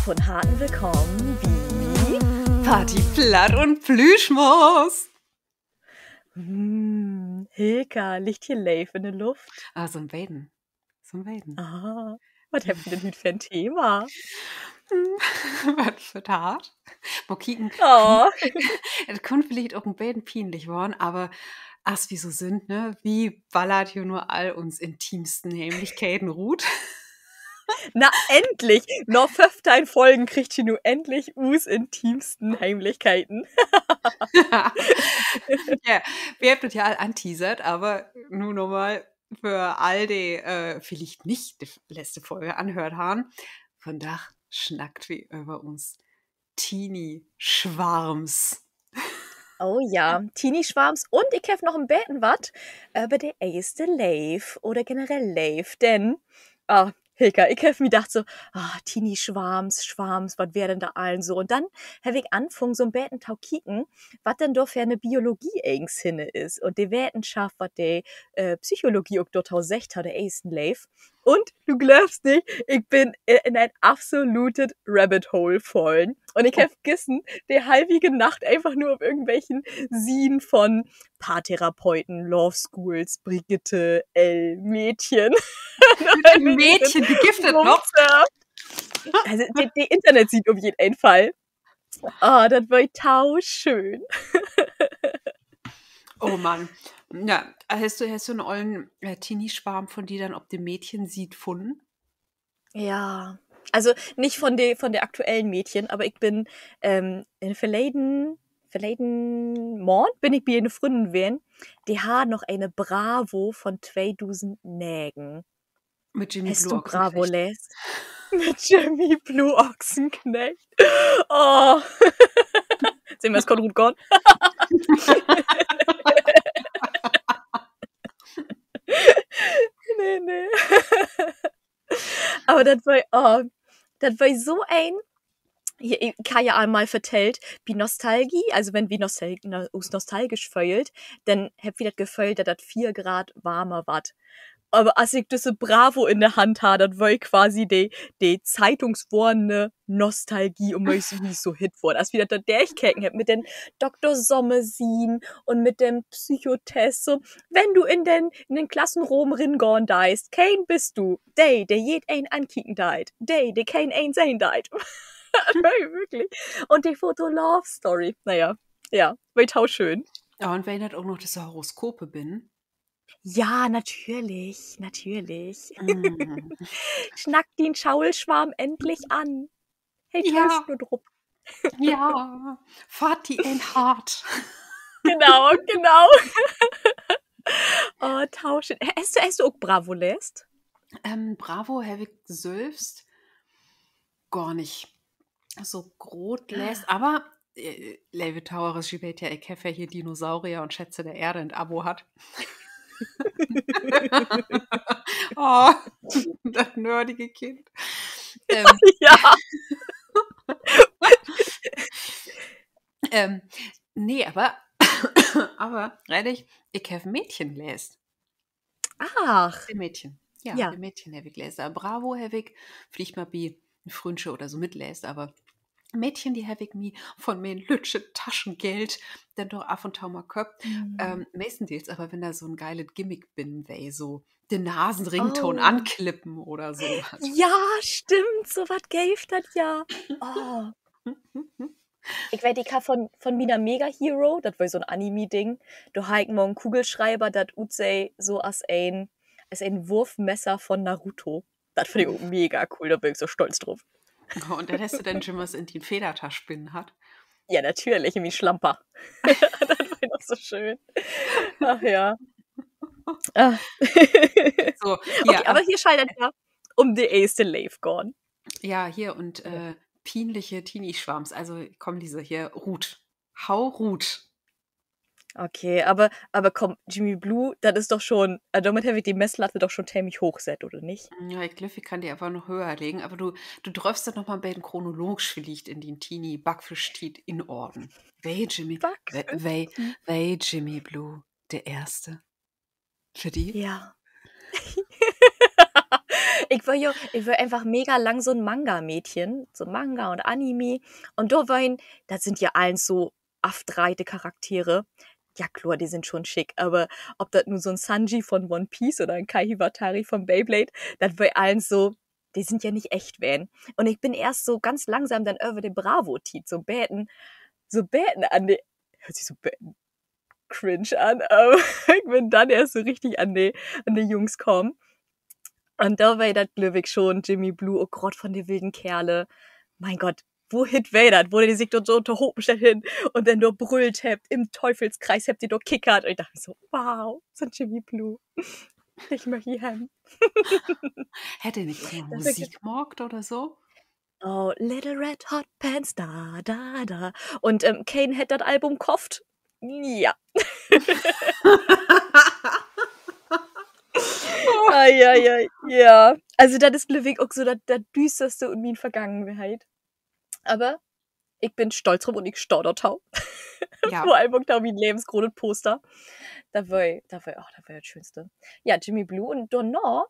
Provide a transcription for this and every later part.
von harten Willkommen wie Party platt und Plüschmaus. Hilka, liegt hier live in der Luft. Ah, so ein Baden. Ah, was habt ihr denn heute für ein Thema? Was für Tat. Mal kicken. Oh, Es kann vielleicht auch ein Baden peinlich worden, aber as wie so sind, ne? Wie ballert hier nur all uns intimsten Heimlichkeiten ruht. na endlich! Noch 15 Folgen kriegt ihr nur endlich us intimsten Heimlichkeiten. Ja, wir habt das ja all anteasert, aber nur nochmal für all die vielleicht nicht die letzte Folge anhört haben. Von Dach schnackt wie über uns Teenie-Schwarms. Oh ja, Teenie-Schwarms und ich hab noch ein Beten wat über der erste Live oder generell Live, denn, Hilka, ich hab mir gedacht so, Teenie-Schwarms, was wär denn da allen so? Und dann hab ich angefangen, so ein Beten tau kicken, was denn doch für eine Biologie eigens hinne ist und die Wissenschaft, was die Psychologie auch dort tau secht hat, der ersten Live. Und du glaubst nicht, ich bin in ein absolutes Rabbit Hole fallen. Und ich hab vergessen, die halbige Nacht einfach nur auf irgendwelchen Sien von Paartherapeuten, Love Schools, Brigitte, L, Mädchen. Mädchen, begiftet noch. Rumsurft. Also, die Internet sieht auf jeden Fall. Oh, das war tauschön. Oh Mann. Ja, hast du einen ollen Teenie-Schwarm von dir dann ob dem Mädchen sieht gefunden? Ja, also nicht von der aktuellen Mädchen, aber ich bin in verleden Mord bin ich bei eine Freundin wen, die hat noch eine Bravo von 2000 Nägen. Mit Jimmy Hast Blue du Bravo Ochsenknecht. lest? Mit Jimmy Blue Ochsenknecht. Oh. Sehen wir es kommt gut gone. Nee. Aber das war so ein. Hier, ich habe ja einmal vertellt, wie Nostalgie, also wenn wir nostalgisch fühlt, dann hab ich das Gefühl, dass das 4 Grad warmer wat. Aber als ich diese Bravo in der Hand hatte, das war quasi die zeitungsworne Nostalgie und mich so hit worden. Als wir das der ich kecken hab mit den Dr. Sommersien und mit dem Psychotest, so, wenn du in den Klassenraum ringorn deist, kein bist du, der jed ein ankicken deit, der kein ein sein deit. Wirklich. Und die Foto-Love-Story. Naja, ja, war tauschön. Ja, und wenn das auch noch das Horoskope bin. Ja, natürlich. Mm. Schnackt den Schaulschwarm endlich an. Hey, Ja. Tauschnudruck. Ja, Fatih ein Hart. Genau. Oh, tauschen. Hast du auch Bravo lässt? Bravo, habe ich selbst gar nicht so groß lässt, aber Levi Taueres schiebt ja, ich habe ja hier Dinosaurier und Schätze der Erde ein Abo hat. Oh, das nerdige Kind. Ja. Nee, aber ehrlich, ich habe Mädchen lässt. Ach. Die Mädchen. Ja, Ja. die Mädchen habe ich lässt. Bravo habe ich, vielleicht mal wie ein Frünsche oder so mitlässt, aber Mädchen, die habe ich mir von mir Lütsche Taschengeld dann doch ab und zu mal gehabt. Meistens aber, wenn da so ein geiles Gimmick bin, weil so den Nasenrington Oh. anklippen oder so. Ja, stimmt. So was gäbe das ja. Oh. Ich weiß, ich hab von Mina Mega Hero, das war so ein Anime-Ding, du hast mal einen Kugelschreiber, das Utsei so als ein Wurfmesser von Naruto. Das finde ich auch mega cool, da bin ich so stolz drauf. Und dann hast du dann schon was in die Federtaschspinnen hat. Ja, natürlich, wie Schlamper. Das war noch so schön. Ach ja. Ah. So, Okay, aber hier schaltet ja um die erste Lave gone. Ja, hier und peinliche Teenie-Schwarms. Also komm, diese hier, Ruth. Hau Ruth. Okay, aber komm, Jimmy Blue, das ist doch schon, damit habe ich die Messlatte doch schon ziemlich hochset, oder nicht? Ja, ich glaube, ich kann die einfach noch höher legen, aber du dröpfst das nochmal bei den chronologisch vielleicht in den Teenie-Backfisch-Tiet in Orden. Wer Jimmy Blue, der Erste? Für die? Ja. Ich will einfach mega lang so ein Manga-Mädchen, so Manga und Anime. Und da wollen, das sind ja allen so aftreite Charaktere. Ja, klar, die sind schon schick, aber ob das nur so ein Sanji von One Piece oder ein Kai Hiwatari von Beyblade, das will allen so, die sind ja nicht echt werden. Und ich bin erst so ganz langsam dann über den Bravo-Tit, so beten an die, hört sich so beten cringe an, aber ich bin dann erst so richtig an die Jungs kommen. Und da war das glücklich schon Jimmy Blue, oh Gott, von den wilden Kerle. Mein Gott, wo hit wär das? Wo die sich dort so unter Hopenstedt hin und dann dort brüllt habt, im Teufelskreis habt ihr dort kickert. Und ich dachte mir so, wow, so ein Jimmy Blue. Ich möchte ihn haben. Hätte nicht irgendwann Das ist Musik morgt oder so? oh, Little Red Hot Pants, da, da, da. Und Kane hat das Album gekauft. Ja. Ja. Also das ist glücklich auch so das Düsterste und meine Vergangenheit. Aber ich bin stolz drauf und ich staudertau. Ja. Vor allem auch da wie ein lebensgroßes Poster. Das war das Schönste. Ja, Jimmy Blue und Donner,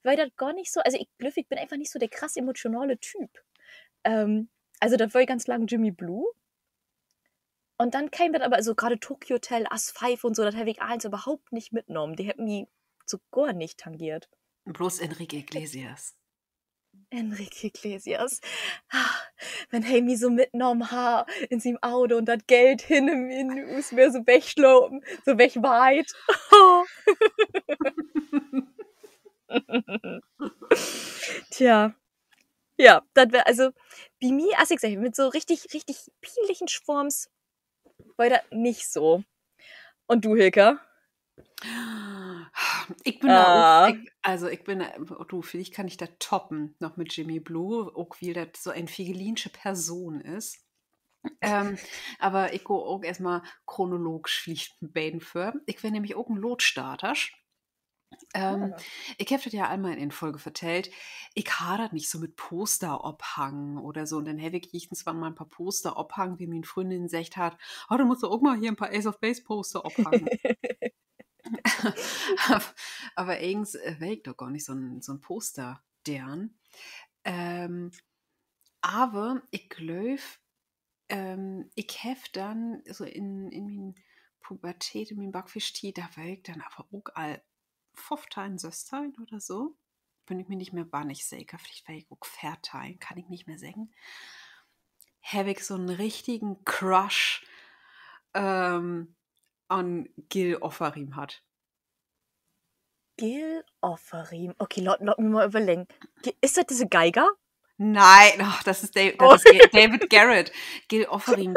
weil das gar nicht so, also ich bin einfach nicht so der krass emotionale Typ. Also das war ganz lang Jimmy Blue. Und dann kam das aber, also gerade Tokyo Hotel, As 5 und so, das habe ich eins überhaupt nicht mitgenommen. Die hätten mich so gar nicht tangiert. Bloß Enrique Iglesias. Enrique Iglesias. Wenn er mich so mitgenommen hat in seinem Auto und das Geld hin ist mir so wegschlopen, so weg weit. Tja. Ja, das wäre, also, bei mir, als ich gesagt, mit so richtig, richtig peinlichen Schwarms war das nicht so. Und du, Hilke? Ich bin da auch, ich bin, du, vielleicht kann ich da toppen, noch mit Jimmy Blue, auch weil das so eine figelinsche Person ist. Aber ich gehe auch erstmal chronologisch vielleicht mit beiden für. Ich wäre nämlich auch ein Lotstarter. Ich habe das ja einmal in Folge vertellt, ich hadert nicht so mit Poster abhangen oder so. Und dann habe ich zwar mal ein paar Poster abhangen, wie meine Freundin gesagt hat, oh, du musst doch auch mal hier ein paar Ace of Base Poster abhangen. Aber irgends wäre ich doch gar nicht so ein Poster deren. Aber ich glaube, ich habe dann so in meiner Pubertät, in meinem Backfischtee, da war ich dann aber auch all 15, 16 oder so. Bin ich mir nicht mehr wahnsinnig sicher. Vielleicht war ich auch 14, kann ich nicht mehr sagen. Habe ich so einen richtigen Crush an Gil Ofarim hat. Gil Ofarim. Okay, lass mich mal überlegen. Ist das diese Geiger? Nein, oh, das ist David Garrett. Gil Ofarim.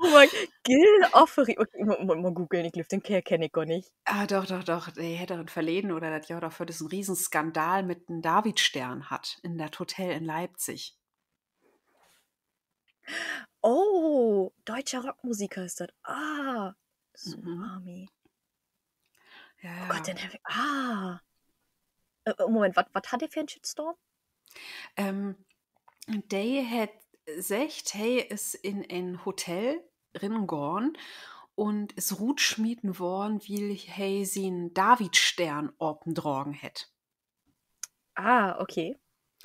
Oh mein Gott, Gil Ofarim. Okay, mal googeln, ich glaube, den kenne ich gar nicht. Ah, doch. Der hätte ein Verleden oder das Jahr dafür, das einen riesen Skandal mit einem Davidstern hat in das Hotel in Leipzig. Oh, deutscher Rockmusiker ist das. Ah, Tsunami. Ja. Oh Gott, den habe ich. Moment, was hat der für einen Shitstorm? Der hat gesagt, hey, ist in ein Hotel ringegangen und ist gut schmieden worden, weil hey sie einen Davidstern obendragen hat. Okay.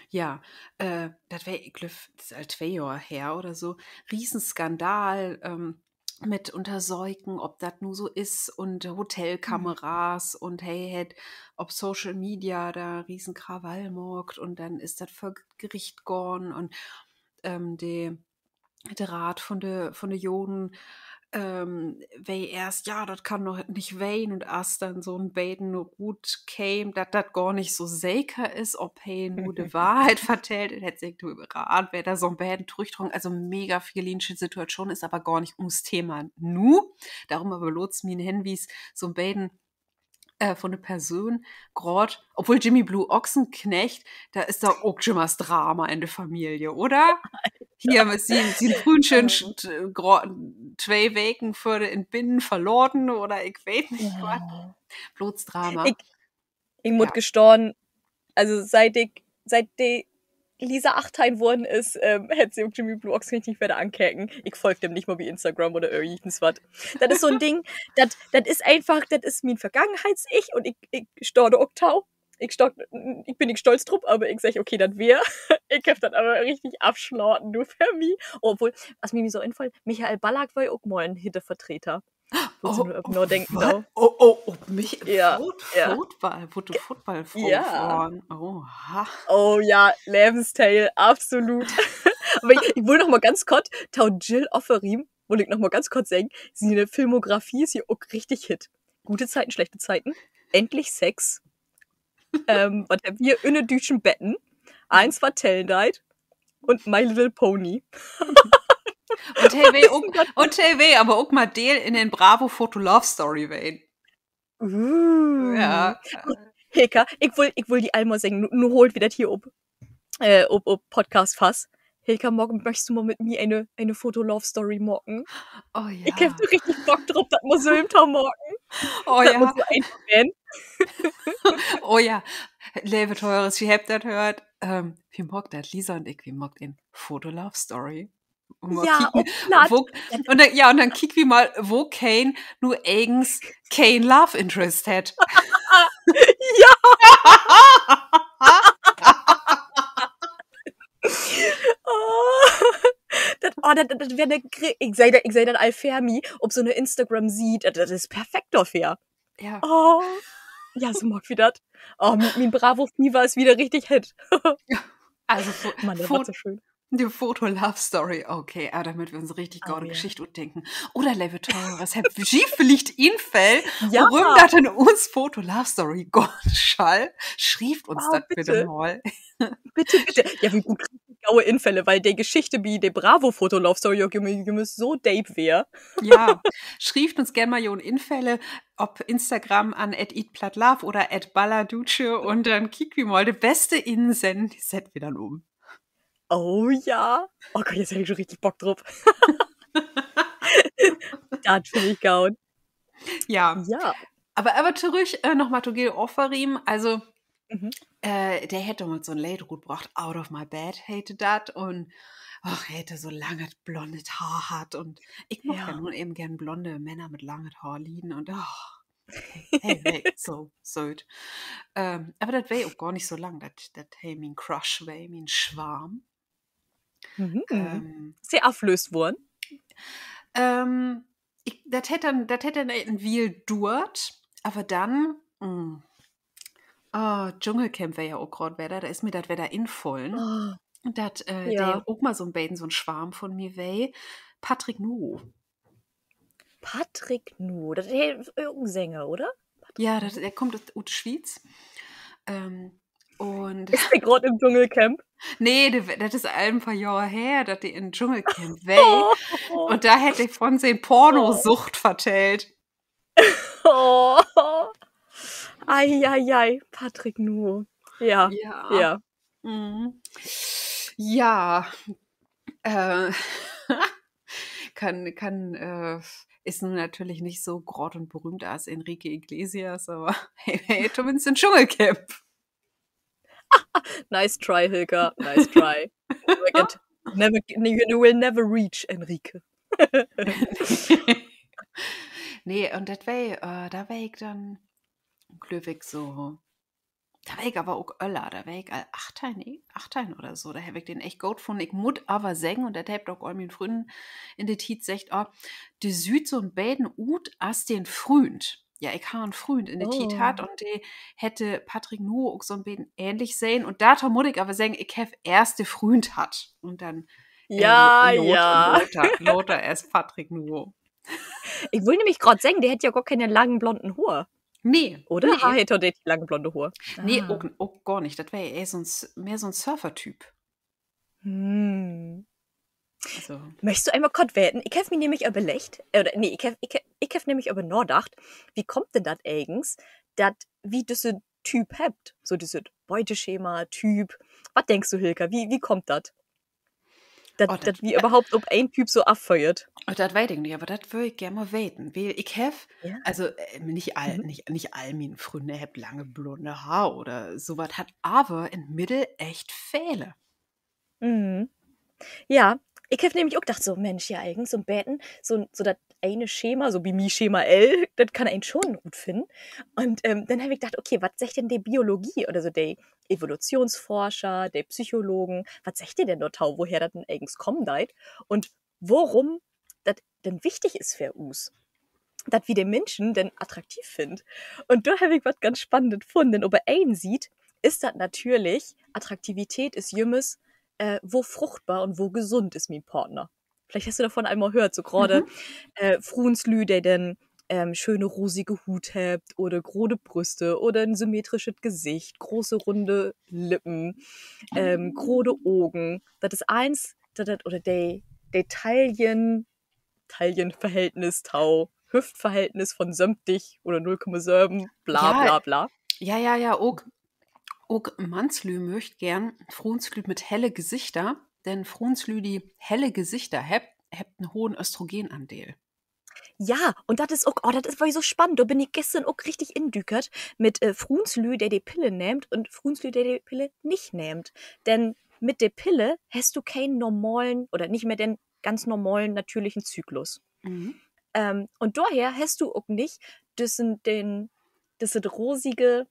Ja, das wäre, ich glaube, das ist halt 2 Jahre her oder so. Riesenskandal mit Untersuchen, ob das nur so ist und Hotelkameras und hey, hat ob Social Media da Riesenkrawall morgt und dann ist das vor Gericht gegangen und der Rat von der Juden wei erst, ja, das kann doch nicht wein und erst dann so ein Baden gut käme, dass das gar nicht so sicher ist, ob hey nur die Wahrheit vertellt, es hätte sich überraten, wer da so ein Baden durchdrungen, also mega figelinsche Situation ist aber gar nicht ums Thema nu, darum aber lot's mir hin, wie es so ein Baden von der Person, gerade, obwohl Jimmy Blue Ochsenknecht, da ist da auch schon was Drama in der Familie, oder? Hier mit sie frühen schön 2 Wochen für den Binnen verloren oder ich weiß nicht was. Bloß Drama. Ich muss gestorben, also seit die Lisa Achtein worden ist, hätte sie auch Jimmy Blue Ochs richtig wieder ankecken. Ich folge dem nicht mal wie Instagram oder irgendwas was. Das ist so ein Ding, das ist einfach, das ist mein Vergangenheits-Ich und ich stehe da auch tau. Ich bin nicht stolz drauf, aber ich sag, okay, das wär. Ich hab das aber richtig abschlauten, du für mich. Obwohl, was mir so einfällt, Michael Ballack war ja auch mal ein Hittevertreter. Wo sie nur denken, was? da. Mich Ja, ja. Football, wo du Football Ja. fahren. Oha. Oh ja, Lebensteil, absolut. Aber ich will noch mal ganz kurz, Tau Jill Offerim, will ich noch mal ganz kurz sagen, seine Filmografie ist hier auch richtig Hit. Gute Zeiten, schlechte Zeiten, endlich Sex, was haben wir in den deutschen Betten, eins war Tellendeit und My Little Pony. Und hey, aber auch mal Deel in den Bravo Photo Love Story wein. Ja. Hilka, ich will die einmal sagen, nur holt wieder hier ob Podcast fass. Hilka, morgen möchtest du mal mit mir eine Foto-Love-Story morgen? Oh ja. Ich hab so richtig Bock drauf, das muss so im Tag morgen. Oh das ja. muss so einfach werden. Oh ja. Liebe Teures, wie habt ihr das gehört? Wie mag das? Lisa und ich, wie mag den Foto-Love-Story? Ja, und dann kick wie mal, wo Kane nur eigens Kane Love Interest hat. Ja! Das wäre eine ich seh das Alfermi, ob so eine Instagram sieht, das ist perfekt dafür. Ja. Oh. Ja, so mag wie das. Oh, mein Bravo Fever ist wieder richtig Hit. Also, Mann, der war so schön. Die Foto-Love-Story, okay, damit wir uns richtig gute Geschichte denken. Oder Level was hat vielleicht ihn fällt, warum das in uns Foto-Love-Story Gott schall, schrieft uns das bitte mal. Bitte. Ja, wie gut gaue Infälle, weil die Geschichte wie die Bravo-Foto-Love-Story so deep wäre. Ja, schrieft uns gerne mal Jon Infälle, ob Instagram an @eatplatlove oder @balladuce und dann kick wie mal die beste Insen, die set wir dann um. Oh ja. Oh Gott, jetzt hab ich schon richtig Bock drauf. Das finde ich gaun. Ja. Aber zurück nochmal zu Gil Offerim. Also, der hätte mal so ein Late Root gebracht, Out of My Bed, hätte das. Und er hätte so langes blondes Haar hat. Und ich mag ja nun eben gern blonde Männer mit langem Haar liegen. Und hey, so. Aber das wäre auch gar nicht so lang. Das hey, mein Crush wäre, mein Schwarm. Sehr auflöst worden. Das hätte dann ein Wiel dort, aber dann, Dschungelcamp wäre ja auch gerade wieder, da ist mir das wieder infollen. Oh. Und das, der auch mal so ein Schwarm von mir wäre, Patrick Nuo. Patrick Nuo, das ist irgendein Sänger, oder? Ja, der kommt aus der Schweiz. Und ist der gerade im Dschungelcamp? Nee, das ist ein paar Jahre her, dass die in Dschungelcamp war. Und da hätte ich von den Pornosucht vertellt. Oh. Ai, Patrick Nuo. Ja. Mhm. Ja. Ist nun natürlich nicht so grott und berühmt als Enrique Iglesias, aber hey, zumindest in Dschungelcamp. Nice try, Hilka. Nice try. You will never reach, Enrique. Nee, und da wär ich dann glücklich so. Da wär ich aber auch Öller, da wär ich 8 oder so. Da hab ich den echt gut gefunden. Ich muss aber sagen, und das habt auch all meinen Freunden in der Tit gesagt, die Süd so ein beiden Ut as den Fründ. Ja, ich habe einen Freund in der Tit hat und die hätte Patrick Nuo auch so ein bisschen ähnlich sehen. Und da muss ich aber sagen, ich habe erst den Freund hat. Und dann Lothar erst Patrick Nuo. Ich will nämlich gerade sagen, der hätte ja gar keine langen blonden Haare. Nee. Oder? Nee. Hätte der lange blonde Haare? Nee, auch gar nicht. Das wäre eher mehr so ein Surfer-Typ. Also. Möchtest du einmal kurz werden? Ich habe mich nämlich überlegt, ich habe nämlich über nachgedacht, wie kommt denn das eigens, dass wie diese Typ habt? So dieses Beuteschema, Typ. Was denkst du, Hilka? Wie kommt das? Das wie überhaupt ob ein Typ so abfeuert. Das weiß ich nicht, aber das würde ich gerne mal weten. Weil ich habe, also nicht all meine Freunde haben lange blonde Haar oder sowas, hat aber in Mittel echt Fähle. Mhm. Ja, ich habe nämlich auch gedacht, so, Mensch, ja, eigens so ein Beten, so das eine Schema, so wie mi Schema L, das kann einen schon gut finden. Und dann habe ich gedacht, okay, was sagt denn die Biologie oder so die Evolutionsforscher, die Psychologen, was sagt ihr denn dort, woher das denn eigens kommen deit und worum das denn wichtig ist für uns? Das wie der Menschen denn attraktiv findet. Und da habe ich was ganz Spannendes gefunden. Denn ob er einen sieht, ist das natürlich, Attraktivität ist jümmes, wo fruchtbar und wo gesund ist mein Partner. Vielleicht hast du davon einmal gehört, so gerade Mhm. Fruenslü, der denn schöne rosige Hut habt oder große Brüste oder ein symmetrisches Gesicht, große runde Lippen, große Augen. Das ist eins, oder der Taillenverhältnis, Hüftverhältnis von sämtlich oder 0,7, bla Ja, bla bla. ja, auch Manslü möcht gern Fruenslü mit helle Gesichter, denn Fruenslü, die helle Gesichter hebt einen hohen Östrogenanteil. Ja, und das ist auch, oh, das ist war so spannend. Da bin ich gestern auch richtig indükert mit Fruenslü, der die Pille nimmt und Fruenslü, der die Pille nicht nimmt. Denn mit der Pille hast du keinen normalen oder nicht mehr den ganz normalen natürlichen Zyklus. Mhm. Und daher hast du auch nicht das rosige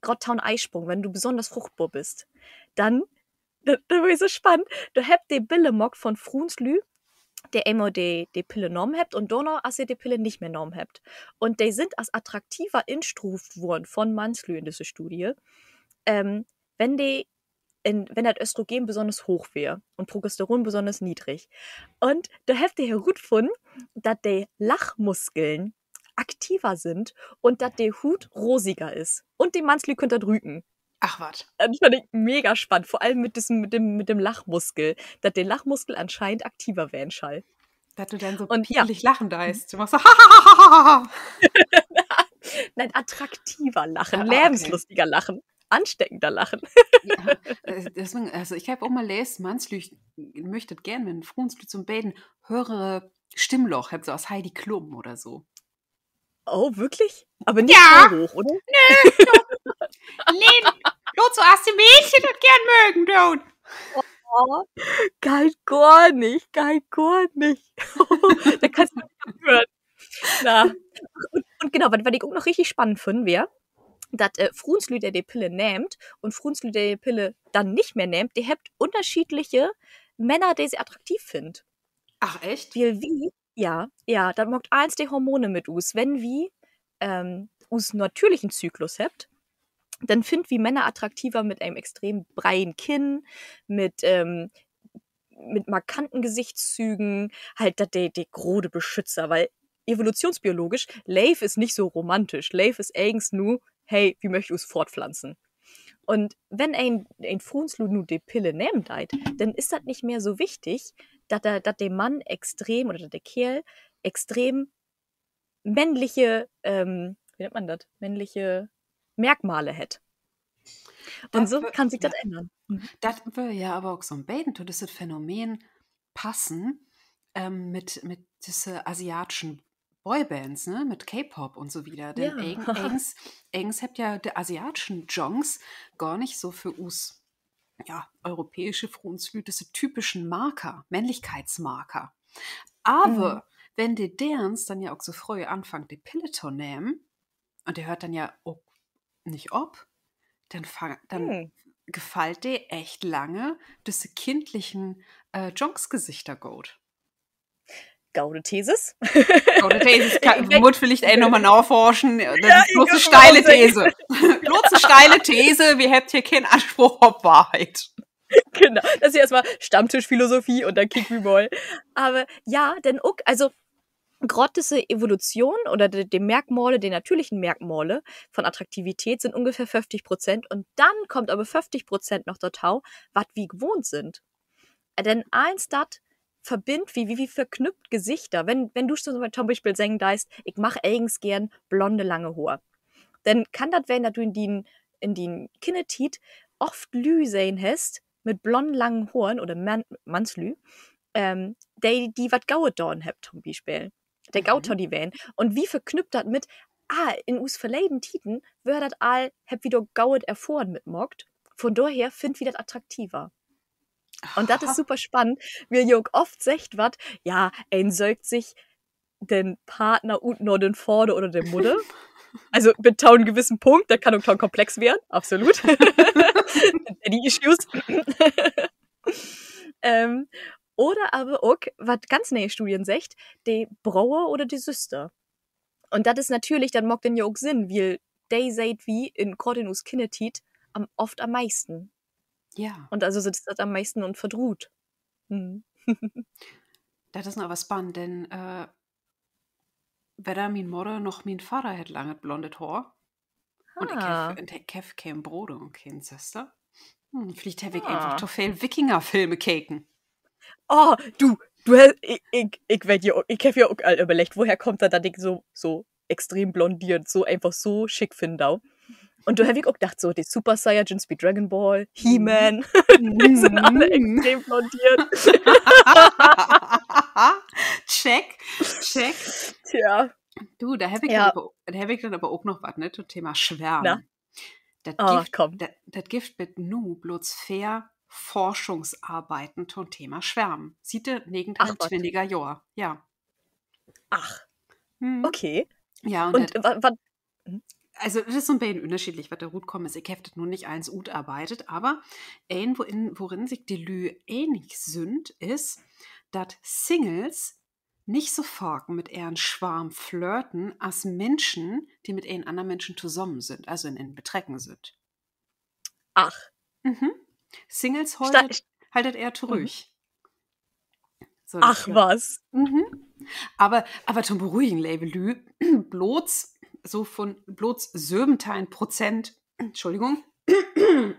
Grottaun-Eisprung, wenn du besonders fruchtbar bist. Dann, da war ich so spannend, du habt die Billemock von Fruenslü, der immer die Pille genommen habt und dann als ihr die Pille nicht mehr genommen habt. Und die sind als attraktiver instruft worden von Manslü in dieser Studie, ähm, wenn wenn das Östrogen besonders hoch wäre und Progesteron besonders niedrig. Und da habt ihr herausgefunden, dass die Lachmuskeln aktiver sind und dass der Hut rosiger ist. Und die Manslü könnt ihr drücken. Ach was. Das fand ich mega spannend, vor allem mit dem Lachmuskel, dass der Lachmuskel anscheinend aktiver werden schall. Dass du dann so Und ja, peinlich lachen da ist. Du machst so, nein, attraktiver Lachen, okay. lebenslustiger Lachen, ansteckender Lachen. Ja, deswegen, also ich habe auch mal lesen, Manslü möchtet gern, wenn Fruenslü zum Baden höhere Stimmloch, habt so aus Heidi Klum oder so. Oh, wirklich? Aber nicht Ja, hauchhoch, oder? Lin, bloß so hast die Mädchen das gern mögen, don't. Oh, geht gar nicht, geht gar nicht. Da kannst du nicht hören. Na. Und genau, was ich auch noch richtig spannend finde, wäre, dass Fruenslü, der die Pille nimmt und Fruenslü, der die Pille dann nicht mehr nimmt, die habt unterschiedliche Männer, die sie attraktiv findet. Ach echt? Wie, ja, dann mockt eins die Hormone mit us. Wenn wie us natürlichen Zyklus habt, dann findet wie Männer attraktiver mit einem extrem breien Kinn, mit markanten Gesichtszügen, halt der grode Beschützer, weil evolutionsbiologisch, Leif ist nicht so romantisch. Leif ist eigens nur, hey, wie möchte ich fortpflanzen? Und wenn ein Fruenslu nur die Pille nimmt, dann ist das nicht mehr so wichtig, dass der Mann extrem oder dass der Kerl extrem männliche, wie nennt man das? Männliche Merkmale hat. Und Das, so kann sich das ja, ändern. Mhm. das würde ja aber auch so ein Baden, tut das Phänomen passen mit diese asiatischen Boybands, ne, mit K-Pop und so wieder. Denn Ja. eigens habt ja die asiatischen Jongs gar nicht so für uns, ja, europäische Fruenslü, diese typischen Marker, Männlichkeitsmarker. Mhm. Aber wenn die derns dann ja auch so früh anfangen, die Pille zu nehmen, und der hört dann ja auch nicht ob, dann Hm. gefällt dir echt lange diese kindlichen Jonksgesichter gut. Gaude Thesis. Oder These, Ich denk, muss vielleicht auch nochmal nachforschen. Das ja, ist ich bloß eine kann mal steile ausdenken. These. Bloß eine steile These, wir habt hier keinen Anspruch auf Wahrheit. Genau. Das ist erstmal Stammtischphilosophie und dann kick wie moll. Aber ja, denn auch, also gerade diese Evolution oder die Merkmale, die natürlichen Merkmale von Attraktivität sind ungefähr 50% und dann kommt aber 50% noch dazu, was wir gewohnt sind. Denn eins dat verbindet wie verknüpft Gesichter. Wenn du zum Beispiel sagen deist, ich mache eigens gern blonde lange Haare, dann kann das werden, dass du in den Kinnetit oft Lü sehen hast mit blonden langen Haaren oder Manslü, die wat Gauet dorn habt zum Beispiel. Der Gauter Mhm. die wählen. Und wie verknüpft das mit, in us verleden Titen wird das all, hab wieder Gauet erfahren mit mockt. Von daher find wie das attraktiver. Und das ist Aha. super spannend, weil Jörg oft sagt wat, ja, ein säugt sich den Partner und nur den Vater oder den Mutter. Also mit einem gewissen Punkt, der kann auch komplex werden, absolut. Daddy Issues. Oder aber auch, was ganz neue Studien sagt, die Brauer oder die Süster. Und das ist natürlich, dann mag den ja auch Sinn, weil die seid wie in Cordinus Kinetit oft am meisten. Ja, Und also sitzt das am meisten und verdruht. Hm. das ist noch aber spannend, denn weder mein Mutter noch mein Vater hat lange blondes Haar. Und Ah, ich hab keinen Bruder und keine Schwester. Vielleicht habe ich einfach ah. zu viel Wikinger-Filme keken. Oh, ich werd ja, ich hab ja auch all überlegt, woher kommt da, dass ich so extrem blondiert, so einfach so schick finde. Und da hab ich auch gedacht, so die Super Saiyajins wie Dragon Ball, Mhm. He-Man, die sind alle Mhm. extrem blondiert. Check, check. Tja, Du, ja, da hab ich dann aber auch noch was, ne, zum Thema na, Schwärmen. Das ah, Gift, komm. das Gift mit nu bloß fair Forschungsarbeiten zum Thema Schwärmen. Sieht der Ach, Negenthalb was. 20er Jahr. Ja. Ach, Hm. okay. Ja, und das, Und was? also das ist so ein bisschen unterschiedlich, was der Rut kommt. Ich habe das nur nicht eins gut arbeitet, aber worin sich die Lü ähnlich sind, ist, dass Singles nicht so fargen mit ihren Schwarm flirten als Menschen, die mit ihren anderen Menschen zusammen sind, also in Betrecken sind. Ach, Mhm. Singles sta, haltet eher mhm. zurück. So, das Ach Flirt. was. Mhm. Aber zum beruhigen Label Lü, bloß so von bloß 17%, Entschuldigung, habe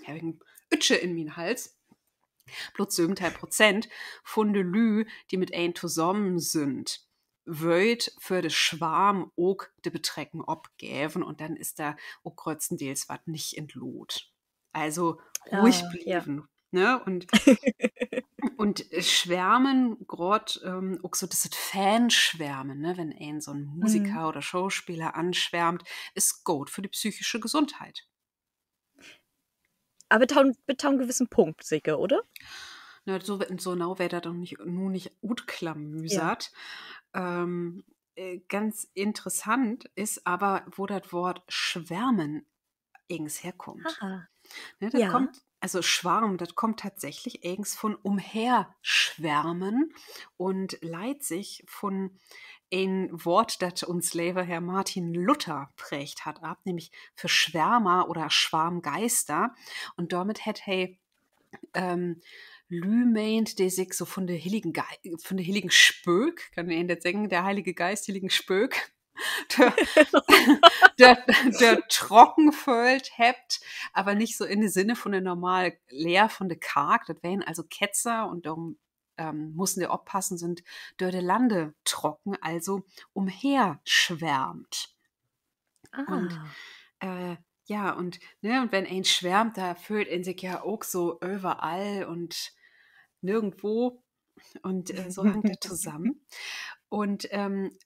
ich einen Ütsche in meinen Hals, bloß 17% von de Lü, die mit ein zusammen sind, wird für de Schwarm auch de Betrecken abgeben und dann ist da auch grötztenteils was nicht entlot. Also ruhig Ah, ja. blieben. Ne? Und Schwärmen, gerade auch so das Fanschwärmen, ne? Wenn ein so ein Mhm. Musiker oder Schauspieler anschwärmt, ist gut für die psychische Gesundheit. Aber mit einem gewissen Punkt, Sicke, oder? Ne, so genau wäre das doch nur nicht gut Ja. klamüsert. Ganz interessant ist aber, wo das Wort Schwärmen eigens herkommt. Haha. Ne, das Ja. kommt, also Schwarm, das kommt tatsächlich eigens von umherschwärmen und leiht sich von ein Wort, das uns Lever Herr Martin Luther prägt hat, ab, nämlich für Schwärmer oder Schwarmgeister. Und damit hat hey Lü meint, der sich so von der heiligen Spök, kann ich das sagen, der heilige Geist, heiligen Spök, der, der trocken fölt hebt, aber nicht so in dem Sinne von der normal leer von der Karg, das wären also Ketzer und darum mussten wir aufpassen, sind dörde Lande trocken, also umherschwärmt. Und Ah. äh, ja, und wenn ein schwärmt, da fühlt er sich ja auch so überall und nirgendwo. Und so hängt er zusammen. Und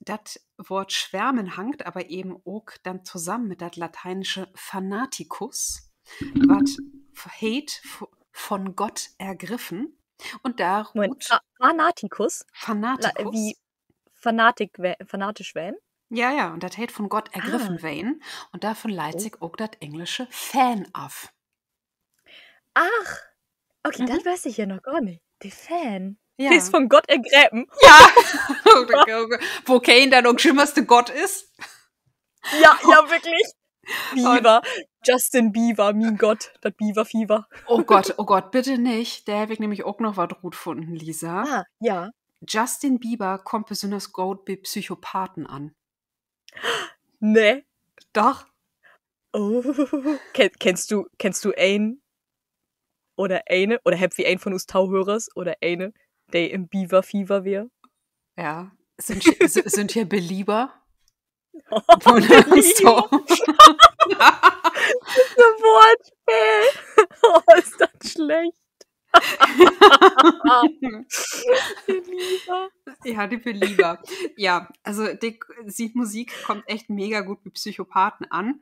das Wort schwärmen hängt aber eben auch dann zusammen mit das lateinische Fanaticus, was Hate von Gott ergriffen. Und da Moment, ruht Fanatikus? Wie Fanaticus. fanatisch wählen? Ja, ja, und das Hate von Gott Ah. ergriffen werden. Und davon leitet Oh. sich auch das englische Fan af. Ach, okay, das Mhm. weiß ich ja noch gar nicht. Der Fan. Der ist Ja. von Gott ergräben. Ja, wo Kane dann auch schimmerste Gott ist. Ja, ja, wirklich. Und, Beaver. Justin Bieber, mein Gott, das Beaver-Fieber. oh Gott, bitte nicht. Der habe ich nämlich auch noch was gut gefunden, Lisa. Ah, ja. Justin Bieber kommt besonders gut bei Psychopathen an. Ne. Doch. Oh. Kennst du einen oder eine, oder habt wie ein von uns Tauhörers oder eine, der im Beaver-Fieber wär? Ja. Sind hier Belieber? Von uns Belieber. doch. So Wortspiel. Oh, ist das schlecht. Belieber. Ja, die Belieber. Ja, also die Musik kommt echt mega gut mit Psychopathen an.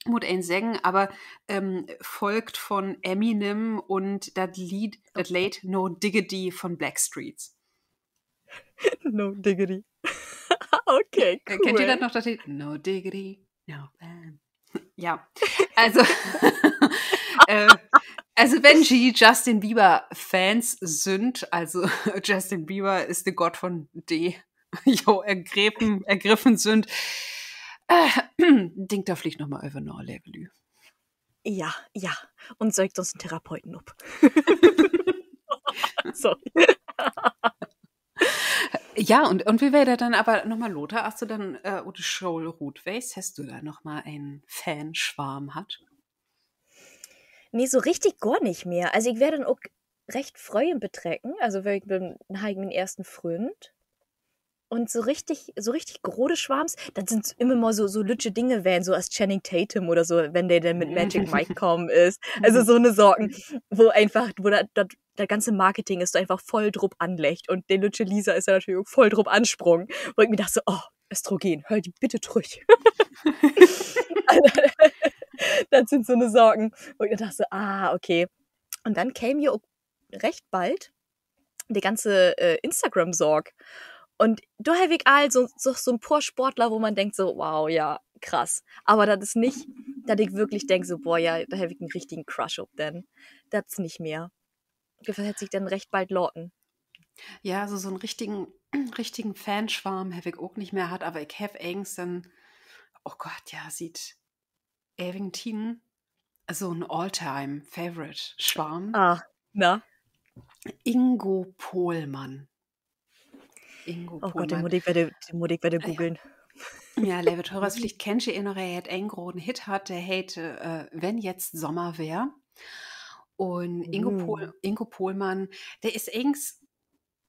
muss ein sagen, aber folgt von Eminem und das Lied, das Late No Diggity von Blackstreets. No diggity. Okay, Kennt ihr das cool. noch, das Lied? No Diggity, no bam. Ja, also, also wenn die Justin Bieber Fans sind, also Justin Bieber ist der Gott von D, ergriffen sind, denkt da vielleicht nochmal über noch Level. Ja, ja. Und säugt uns einen Therapeuten ab. Sorry. Ja, und wie wäre dann aber nochmal, Lothar, hast du dann, oder Joel Rutweis, hast du da nochmal einen Fanschwarm hat? Nee, so richtig gar nicht mehr. Also ich werde dann auch recht freuen betrecken. Also weil ich bin meinen ersten Freund. Und so richtig grode Schwarms, das sind immer mal so lütsche Dinge wären, so als Channing Tatum oder so, wenn der dann mit Magic Mike kommen ist. Also so eine Sorgen, wo das ganze Marketing ist so einfach voll drupp anlegt. Und der lütsche Lisa ist ja natürlich auch voll drupp ansprungen. Wo ich mir dachte so, oh, Östrogen, hör die bitte durch. Das sind so eine Sorgen, wo ich mir dachte so, okay. Und dann käme hier auch recht bald die ganze Instagram-Sorg. Und da habe ich so ein paar Sportler, wo man denkt so, wow, ja, krass. Aber das ist nicht, dass ich wirklich denke so, boah, ja, da habe ich einen richtigen Crush auf denn. Das ist nicht mehr. Das hat sich dann recht bald loten. Ja, also so einen richtigen Fanschwarm habe ich auch nicht mehr hat, aber ich habe Angst dann, oh Gott, ja, sieht Evington so ein All-Time-Favorite-Schwarm. Na? Ingo Pohlmann. Oh Gott, den muss ich werde googeln. Ja, liebe Thoras, vielleicht kennt ihr ihn noch, er hat einen großen Hit hat, der hätte Wenn jetzt Sommer wär. Und Ingo Pohlmann, der ist eigentlich,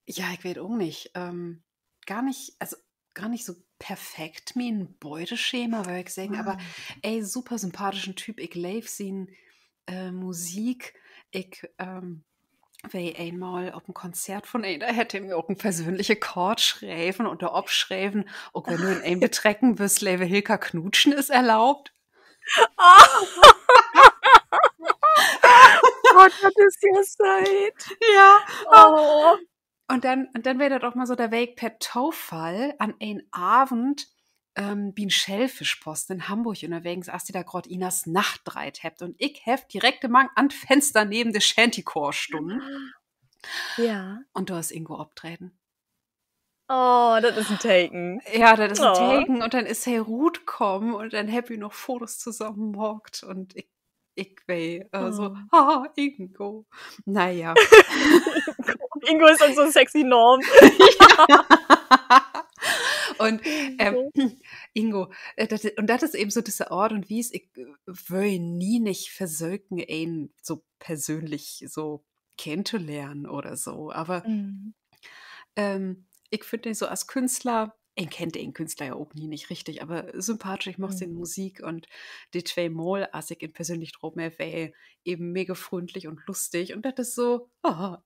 ja, ich weiß auch nicht, gar nicht so perfekt wie ein Beuteschema, würde ich sagen, aber ey, super sympathischen Typ, ich liebe ihn, Musik, ich weil einmal auf dem Konzert von da hätte mir auch ein persönliche Chord schreiben und der abschreiben, auch wenn du in ein Betrecken bist, Leve Hilka knutschen ist erlaubt. Oh, das ist ja Zeit. Ja. Oh. Und dann wäre das auch mal so der Weg per Taufall an einen Abend wie ein Schellfischpost in Hamburg unterwegs, als die da grad Inas Nachtreit habt. Und ich heft direkt am Fenster neben der Shantycore-Stunden. Ja. Und da ist Ingo abtreten. Oh, das ist ein Taken. Ja, das ist ein Taken. Und dann ist Herr Ruth gekommen und dann hab ich noch Fotos zusammenmockt. Und ich weh, so, Ingo. Naja. Ingo ist dann so sexy Norm. Und Ingo, und das ist eben so dieser Ort und wie es, ich will nie nicht versöken, ihn so persönlich so kennenzulernen oder so. Aber ich finde ihn so als Künstler, ich kennt den Künstler ja auch nie nicht richtig, aber sympathisch, ich mochte seine Musik und die zwei Mal, als ich ihn persönlich drauf mehr war, eben mega freundlich und lustig und das ist so,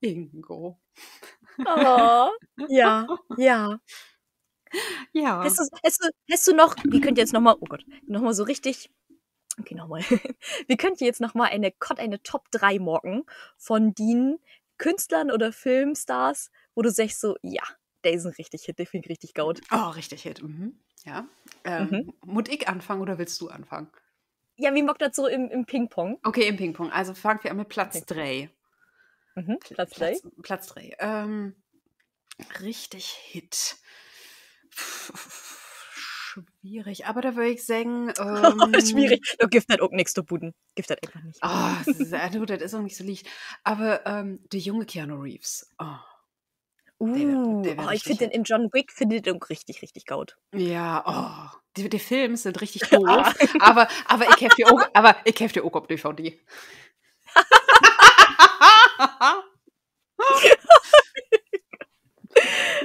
Ingo. Oh, ja, ja. Ja. Hast du noch, wir könnt jetzt nochmal, oh Gott, nochmal so richtig, okay, nochmal. Wir könnt jetzt nochmal eine Top 3 morgen von den Künstlern oder Filmstars, wo du sagst so, ja, der ist ein richtig Hit, der finde ich richtig gut. Oh, richtig Hit. Ja. Muss ich anfangen oder willst du anfangen? Ja, wie mag das so im Ping-Pong? Okay, im Ping-Pong. Also fangen wir an mit Platz 3. Platz 3? Platz 3. Richtig Hit. Schwierig, aber da würde ich sagen. Schwierig. Da gibt das auch nichts zu buden. Gibt das einfach nicht. Das ist auch nicht so leicht. Aber der junge Keanu Reeves. Ich finde den in John Wick findet auch richtig, richtig gut. Ja, die Filme sind richtig doof, aber ich habe die auch auf DVD.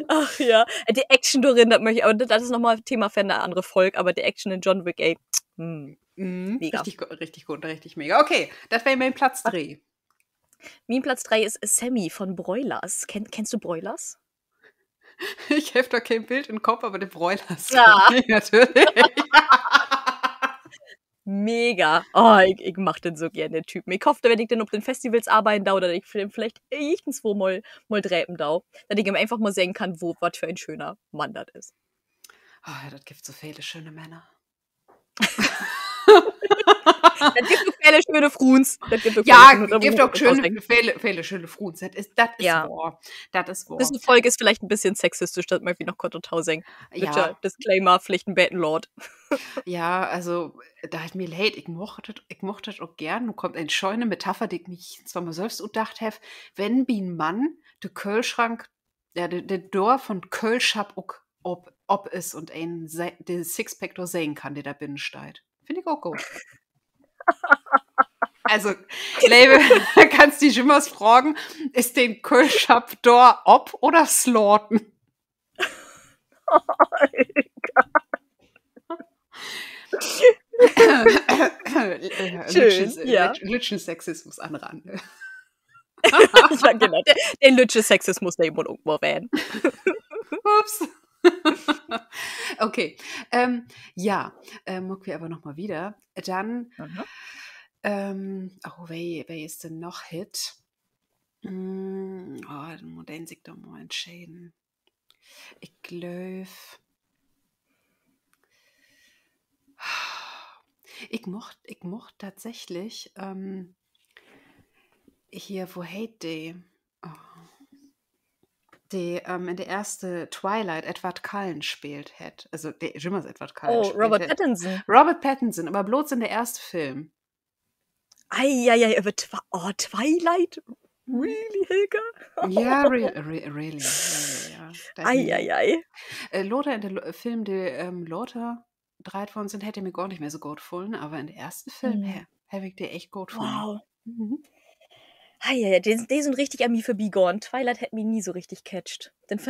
Ach ja, die Action darin, das möchte ich, aber das ist nochmal Thema für eine andere Folge, aber die Action in John Wick, ey, mega. Richtig gut, richtig mega. Okay, das wäre mein Platz 3. Mein Platz 3 ist Sammy von Broilers. Kennst du Broilers? Ich habe da kein Bild im Kopf, aber der Broilers. Ja. Natürlich. Mega. Oh, ich mach den so gerne, den Typen. Ich hoffe, wenn ich dann auf den Festivals arbeiten da oder ich vielleicht irgendwo mal dräpen da, dass ich ihm einfach mal sehen kann, was für ein schöner Mann das ist. Oh, das gibt so viele schöne Männer. Das gibt auch viele schöne Fruns. Ja, gibt auch viele schöne Fruns. Das ist Ja. wahr. Das ist wahr. Diese Folge ist vielleicht ein bisschen sexistisch, das möchte ich noch kurz sagen. Ja. Disclaimer, Pflichtenbetenlord. Ja, also, da hat mir leid, ich mochte das auch gern. Nun kommt eine schöne Metapher, die ich mich zwar mal selbst gedacht habe, wenn wie ein Mann der Kühlschrank, ja, der Door von Kölschab ob ist und ein den Sixpack da sehen kann, der da binnen steht. Finde ich auch gut. Also, Lebe, kannst die Jimmers fragen, ist den Kölschab Door ob oder Slorten? Schön, ja. Lütschen Sexismus an Rande. Ja, genau. Den Lütsche Sexismus, der immer irgendwo werden. Ups. Okay. Ja, muck wir aber noch mal wieder. Dann, oh, wer ist denn noch Hit? Den sich doch mal entscheiden. Ich glaube, ich mocht tatsächlich hier, wo hate die? Oh. Die in der ersten Twilight Edward Cullen spielt hat. Also der Jimmers Edward Cullen Oh, spielt Robert hat. Pattinson. Robert Pattinson, aber bloß in der ersten Film. Eieiei, aber Twilight? Really, Hilke? Ja, really, ja. Eieiei. Lothar in der Film, der Lothar dreit worden sind, hätte mir gar nicht mehr so gut gefallen, aber in der ersten Film, habe ich dir echt gut gefunden. Wow. Mhm. Eieiei, die sind richtig an mir vorbeigegangen. Twilight hat mich nie so richtig catcht. Ich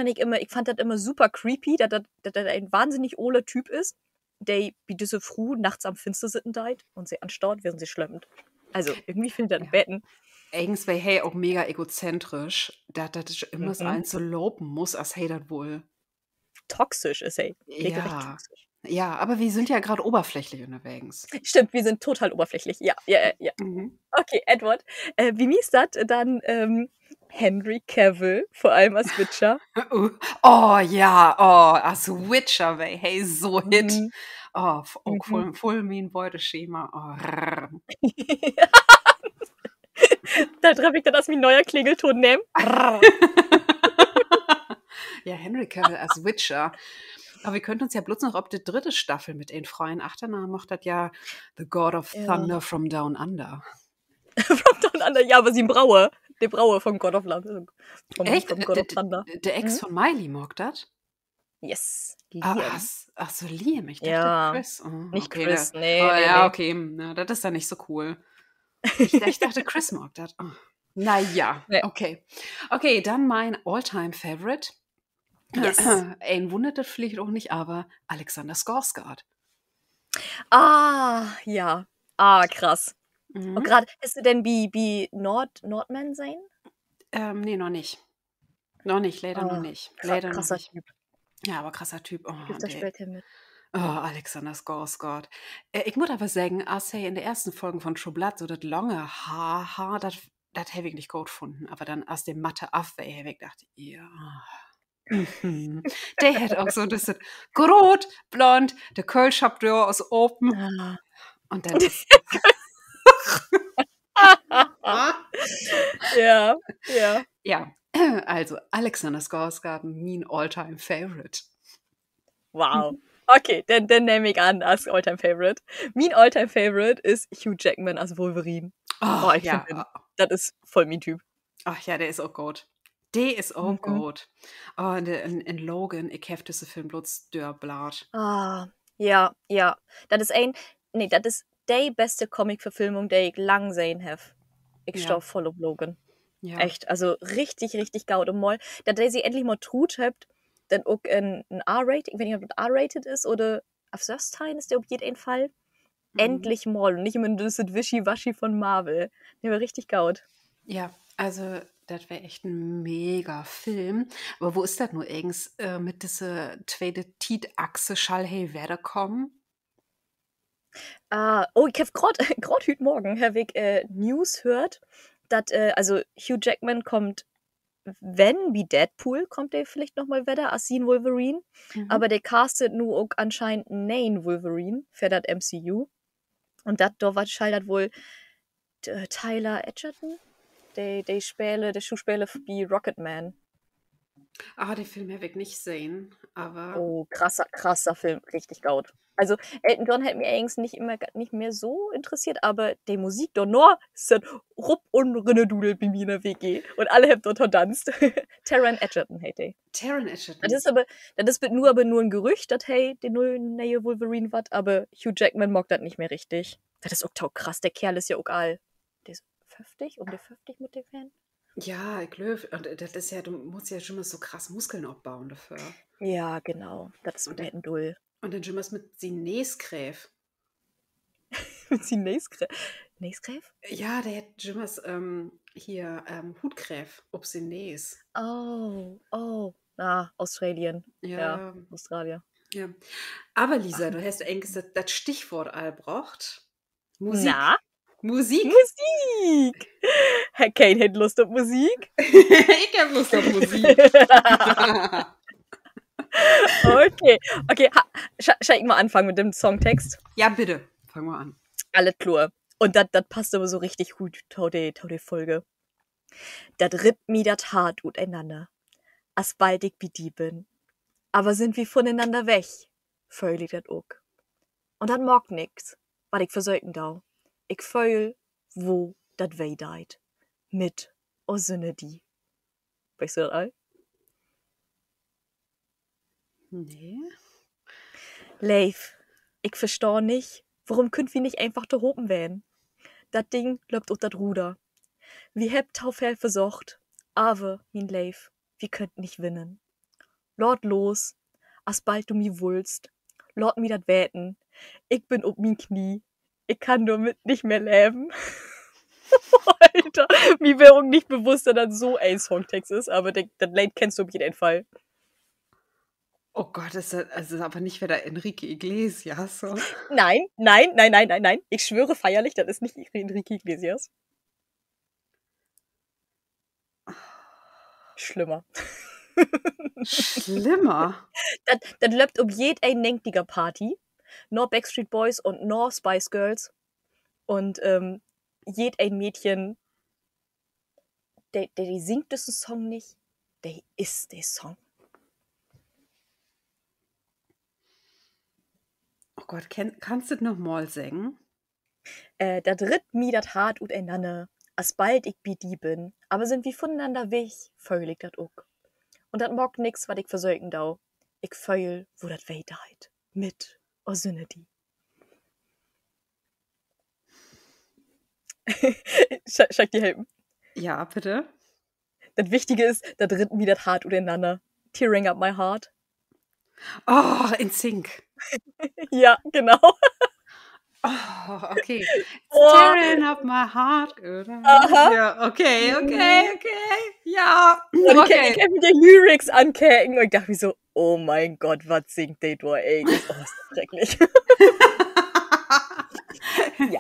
fand das immer super creepy, dass das ein wahnsinnig ohler Typ ist, der wie diese Früh nachts am Finster sitzen deit und sie anstaut, während sie schleppend. Also, irgendwie finde ich das Betten. Irgendwie, hey, auch mega egozentrisch, dass das immer so eins so loben muss, als hey, das wohl. Toxisch ist er. Regelrecht Ja. toxisch. Ja, aber wir sind ja gerade oberflächlich unterwegs. Stimmt, wir sind total oberflächlich. Ja. Mhm. Okay, Edward. Wie mies das? Dann Henry Cavill, vor allem als Witcher. Oh ja, oh, als Witcher, wei, hey, so Hit. Mhm. Oh, Mhm. voll mein Beuteschema. Oh, rrr. Da treffe ich dann aus wie ein neuer Klingelton nehmen. Ja, Henry Cavill als Witcher. Aber wir könnten uns ja bloß noch ob die dritte Staffel mit den Freien Achternamen macht, das ja The God of Thunder from Down Under. From Down Under, ja, aber sie Braue. Der Braue vom God of Thunder. Echt? Vom God of Thunder. Der Ex von Miley mag das? Yes. Ach Liam. so, Liam. Ich dachte Ja. Chris. Oh, Nicht okay, Chris, da, nee, oh, nee, ja, nee. okay, na, das ist dann nicht so cool. Ich dachte, Chris mag das. Oh. Naja, Nee. okay. Okay, dann mein All-Time-Favorite. Yes. Ein wundert das vielleicht auch nicht, aber Alexander Skarsgård. Ah, ja. Ah, krass. Mhm. Und gerade, hast du denn wie Nordman sein? Nee, noch nicht. Noch nicht, leider noch nicht. Leider noch Krasser nicht. Typ. Ja, aber krasser Typ. Oh, Gibt's da später mit. Oh, Alexander Skarsgård. Ich muss aber sagen, als er in der ersten Folge von True Blood so das lange Haar, das habe ich nicht gut gefunden. Aber dann aus dem Matte Afweh habe ich gedacht, ja. Mhm. Der hat auch so das rot, blond, der Kölschabdör aus oben. Ah. Und dann ist. Ja. Ja, also Alexander Skarsgård, mein All-Time Favorite. Wow. Okay, dann nehme ich an als Alltime Favorite. Mein Alltime Favorite ist Hugh Jackman als Wolverine. Ich ja. finde, das ist voll mein Typ. Ach ja, der ist auch gut. Der ist auch gut. Oh, in Logan, ich habe diesen Film bloß dörblat. Ja. Das ist das ist die beste Comic-Verfilmung, die ich lang gesehen habe. Ich stehe voll auf Logan. Ja. Echt, also richtig, richtig gaut und mal, dass sie endlich mal trut habt, dann auch ein R-Rating, wenn jemand R-Rated ist oder auf Söstein ist der auf jeden Fall. Endlich mal und nicht immer das Wischiwaschi von Marvel. Der war richtig gaut. Ja, also das wäre echt ein mega Film. Aber wo ist das nur eigens mit dieser zweite Tietachse Schall hey Werder kommen? Ich hab grad heute Morgen, Herr Weg, News hört, dass, also Hugh Jackman kommt, wenn, wie Deadpool, kommt der vielleicht nochmal wieder, als ihn Wolverine. Aber der castet nur auch anscheinend einen Wolverine für das MCU. Und das da was scheitert wohl Tyler Edgerton, der Schauspieler wie Rocketman. Den Film habe ich nicht sehen, aber Oh, krasser Film, richtig gut. Also Elton John hat mir eigentlich nicht mehr so interessiert, aber die Musik da nur ist dann Rupp und Rinnedudel bei mir in der WG. Und alle haben dort tanzt. Taron Egerton heißt der. Taron Egerton. Das ist aber nur ein Gerücht, dass hey, der neue Wolverine wird, aber Hugh Jackman mag das nicht mehr richtig. Das ist auch krass, der Kerl ist ja auch all. Der ist 50, um die 50 mit dem Fan. Ja, ich glaube, und das ist ja, du musst ja schon mal so krass Muskeln aufbauen dafür. Ja, genau. Das ist ein Dull. Und dann schon mal mit Sinnesgräf. Mit Sinnesgräf? Ja, der hat schon mal hier Hutgräf, ob Sinnes. Oh. Australien. Ja, Australien. Ja. Aber Lisa, du hast eigentlich das Stichwort all braucht. Musik. Na? Musik? Herr Kane hat Lust auf Musik? Ich hab Lust auf Musik. Okay. Schau ich mal anfangen mit dem Songtext? Ja, bitte. Fangen wir an. Alles klar. Und das passt aber so richtig gut zu der Folge. Das rippt mi dat hart uteinander. As bald ich wie die bin. Aber sind wir voneinander weg. Völlig dat auch. Und dat mag nix, wat ich versäuken dau. Ich fühl, wo dat weh deit. Mit o Sinne die. Weißt du das all? Nee. Leif, ich versteh nicht, warum könnt wir nicht einfach da oben wählen? Dat Ding läuft auf dat Ruder. Wir hebt taufhell versucht, aber, min Leif, wir könnt nicht winnen. Lord los, as bald du mi wulst, Lord mi dat wäten, ich bin ob min Knie, ich kann damit nicht mehr leben. Alter, mir wäre auch nicht bewusst, dass das so ein Songtext ist, aber das Lied kennst du auf jeden Fall. Oh Gott, das ist aber nicht wieder Enrique Iglesias. So. Nein. Ich schwöre feierlich, das ist nicht Enrique Iglesias. Schlimmer. Das läuft um jede nächtige Party. Nur Backstreet Boys und nur Spice Girls. Und jed ein Mädchen, der singt diesen Song nicht, der ist der Song. Oh Gott, kannst du das nochmal singen? Da dritt mi dat hart uteinander, as bald ich bi die bin, aber sind wir voneinander weg, völlig dat auch. Und dat mag nix, wat ich versäuken dau. Ich feul, wo dat weh deit. Mit o Sinne die. Schack die helfen. Ja, bitte. Das Wichtige ist, da dritt mi dat hart uteinander. Tearing up my heart. Oh, in Sync. Ja, genau. Oh, okay. Tearing up my heart. Aha. Ja, okay. Ja, okay. Ich hab mir die Lyrics ankecken und ich dachte mir so, oh mein Gott, was singt der da eigentlich? Oh, ist das schrecklich. Ja.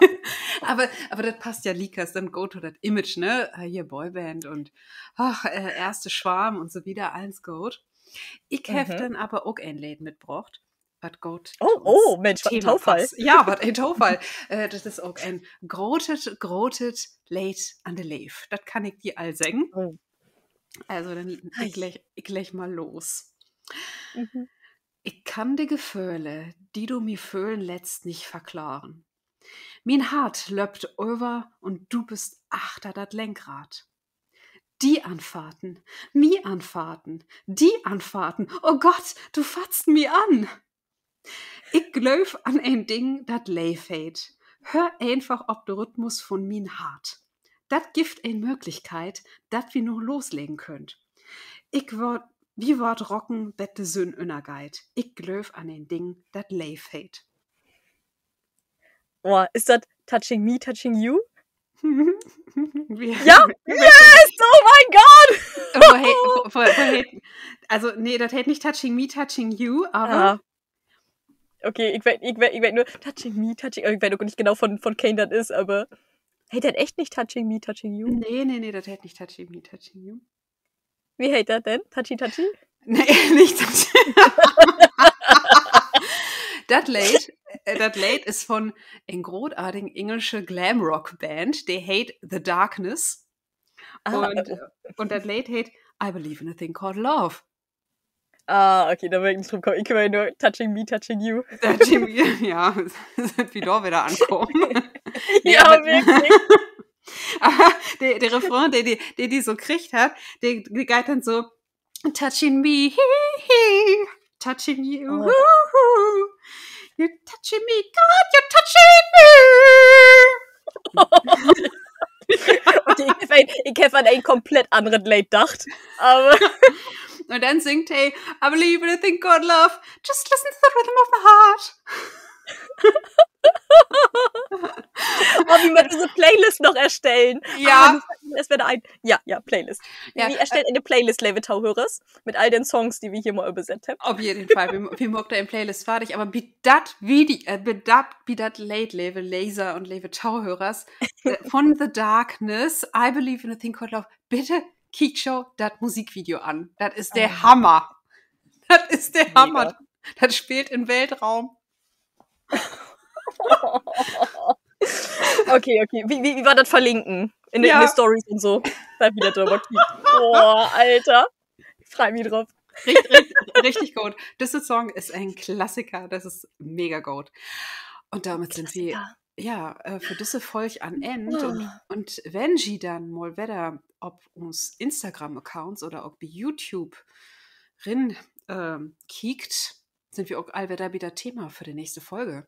aber das passt ja Likas, dann go to that Image, ne? Hier Boyband und erste Schwarm und so wieder, alles gut. Ich habe dann aber auch ein Lied mitgebracht. Was gut. Oh, Mensch, was ein Taufall. Ja, was ein Taufall. Das ist auch ein grotet Lied an der Leif. Das kann ich dir all sagen. Oh. Also dann ich leg mal los. Mhm. Ich kann die Gefühle, die du mir fühlen lässt, nicht verklaren. Mein Hart löppt über und du bist achter dat Lenkrad. Die Anfahrten, mi Anfahrten, die Anfahrten, oh Gott, du fatzt mi an. Ich glaub an ein Ding, dat leifheit. Hör einfach ob der Rhythmus von min Hart. Dat gibt ein Möglichkeit, dat wir nur loslegen könnt. Wie wort rocken, dat de Sünn innergeit. Ich glaub an ein Ding, dat leifheit. Oh, ist das Touching Me, Touching You? Ja! Yes! Oh mein Gott! Also, nee, das hätte nicht Touching Me, Touching You, aber... Okay, ich weiß nur Touching Me, Touching... Ich weiß auch nicht genau von Kane das ist, aber... Hey, der hat echt nicht Touching Me, Touching You? Nee, das hätte nicht Touching Me, Touching You. Wie heißt das denn? Touchy Touchy? Nee, nicht Touching. Das Lied ist von einer großartigen englischen Glamrock-Band, die heißt The Darkness. Und das Lied heißt I Believe in a Thing Called Love. Okay, da will ich nicht drum kommen. Ich kann nur Touching Me, Touching You. Touching Me, ja, sind wie da wieder ankommen. Ja, wirklich. Aber der Refrain, die so kriegt hat, der geht dann so Touching me, touching you, you're touching me, God, you're touching me. Okay, ich habe an ein komplett anderes Lied gedacht. Aber Und dann singt er, I believe in a thing called love, just listen to the rhythm of the heart. wie man diese Playlist noch erstellen. Ja. Es wäre ein... Ja, Playlist. Ja, Wir erstellen eine Playlist, liebe Tauhörers, mit all den Songs, die wir hier mal übersetzt haben. Auf jeden Fall. Wir machen da eine Playlist fertig. Aber wie das Late Level Laser und Level Tauhörers von The Darkness, I Believe in a Thing Called Love, bitte kick schon das Musikvideo an. Das ist der Hammer. Das ist der Hammer. Das spielt im Weltraum. Okay. Wie war das verlinken? In den Stories und so. Da wieder drüber. Boah, Alter. Ich freue mich drauf. Richtig gut. Dieser Song ist ein Klassiker. Das ist mega gut. Und damit sind wir für diese Folge an Ende. Und wenn Sie dann mal wieder ob uns Instagram-Accounts oder ob YouTube rin kickt, sind wir auch allwetter wieder Thema für die nächste Folge.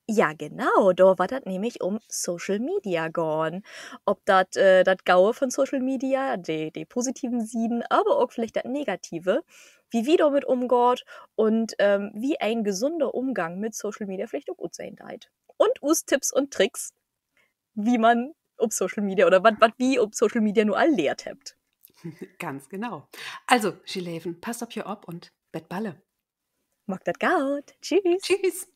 Ja, genau, da war das nämlich um Social Media gegangen. Ob das Gaue von Social Media, die positiven Sieden, aber auch vielleicht das Negative, wie wir damit umgeht und wie ein gesunder Umgang mit Social Media vielleicht auch gut sein darf. Und Tipps und Tricks, wie man um Social Media oder was wie um Social Media nur all lehrt habt. Ganz genau. Also, Gileven, passt auf ihr ob und Bettballe. Mag das gut. Tschüss. Tschüss.